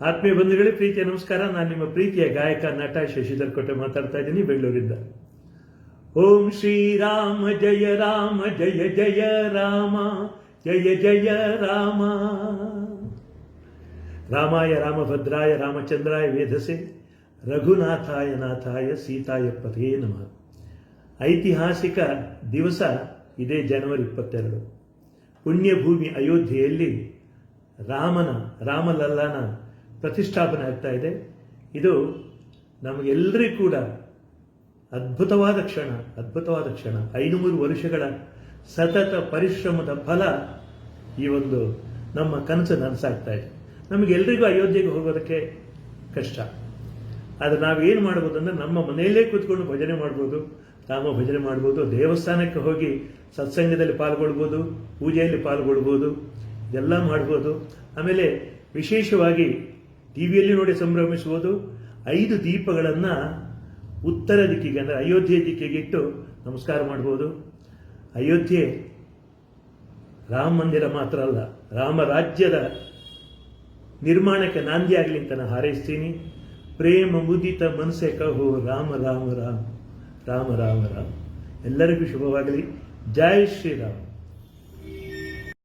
ಆತ್ಮೀಯ ಬಂಧುಗಳೇ, ಪ್ರೀತಿಯ ನಮಸ್ಕಾರ. ನಾನು ನಿಮ್ಮ ಪ್ರೀತಿಯ ಗಾಯಕ ನಟ ಶಶಿಧರ್ ಕೋಟೆ ಮಾತಾಡ್ತಾ ಇದ್ದೀನಿ, ಬೆಂಗಳೂರಿಂದ. ಓಂ ಶ್ರೀರಾಮ ಜಯ ರಾಮ ಜಯ ಜಯ ರಾಮ ಜಯ ಜಯ ರಾಮ. ರಾಮಾಯ ರಾಮಭದ್ರಾಯ ರಾಮಚಂದ್ರಾಯ ವೇಧಸೆ ರಘುನಾಥಾಯ ನಾಥಾಯ ಸೀತಾಯ ಪಥೇ ನಮಃ. ಐತಿಹಾಸಿಕ ದಿವಸ ಇದೇ ಜನವರಿ 22. ಪುಣ್ಯಭೂಮಿ ಅಯೋಧ್ಯೆಯಲ್ಲಿ ರಾಮಲಲ್ಲನ ಪ್ರತಿಷ್ಠಾಪನೆ ಆಗ್ತಾ ಇದೆ. ಇದು ನಮಗೆಲ್ಲರಿಗೂ ಕೂಡ ಅದ್ಭುತವಾದ ಕ್ಷಣ. 500 ವರ್ಷಗಳ ಸತತ ಪರಿಶ್ರಮದ ಫಲ ಈ ಒಂದು ನಮ್ಮ ಕನಸು ನನಸಾಗ್ತಾ ಇದೆ. ನಮಗೆಲ್ಲರಿಗೂ ಅಯೋಧ್ಯೆಗೆ ಹೋಗೋದಕ್ಕೆ ಕಷ್ಟ. ಆದರೆ ನಾವೇನು ಮಾಡ್ಬೋದು ಅಂದರೆ, ನಮ್ಮ ಮನೆಯಲ್ಲೇ ಕೂತ್ಕೊಂಡು ಭಜನೆ ಮಾಡ್ಬೋದು, ರಾಮ ಭಜನೆ ಮಾಡ್ಬೋದು, ದೇವಸ್ಥಾನಕ್ಕೆ ಹೋಗಿ ಸತ್ಸಂಗದಲ್ಲಿ ಪಾಲ್ಗೊಳ್ಬೋದು, ಪೂಜೆಯಲ್ಲಿ ಪಾಲ್ಗೊಳ್ಬೋದು, ಇದೆಲ್ಲ ಮಾಡ್ಬೋದು. ಆಮೇಲೆ ವಿಶೇಷವಾಗಿ ಟಿವಿಯಲ್ಲಿ ನೋಡಿ ಸಂಭ್ರಮಿಸುವುದು. 5 ದೀಪಗಳನ್ನು ಉತ್ತರ ದಿಕ್ಕಿಗೆ ಅಂದರೆ ಅಯೋಧ್ಯೆ ದಿಕ್ಕಿಗೆ ಇಟ್ಟು ನಮಸ್ಕಾರ ಮಾಡ್ಬೋದು. ಅಯೋಧ್ಯೆ ರಾಮ ಮಂದಿರ ಮಾತ್ರ ಅಲ್ಲ, ರಾಮ ರಾಜ್ಯದ ನಿರ್ಮಾಣಕ್ಕೆ ನಾಂದಿ ಆಗಲಿ ಅಂತ ನಾನು ಹಾರೈಸ್ತೀನಿ. ಪ್ರೇಮ ಮುದಿತ ಮನಸೆ ಕಹೋ ರಾಮ ರಾಮ ರಾಮ ರಾಮ ರಾಮ ರಾಮ. ಎಲ್ಲರಿಗೂ ಶುಭವಾಗಲಿ. ಜೈ ಶ್ರೀರಾಮ್.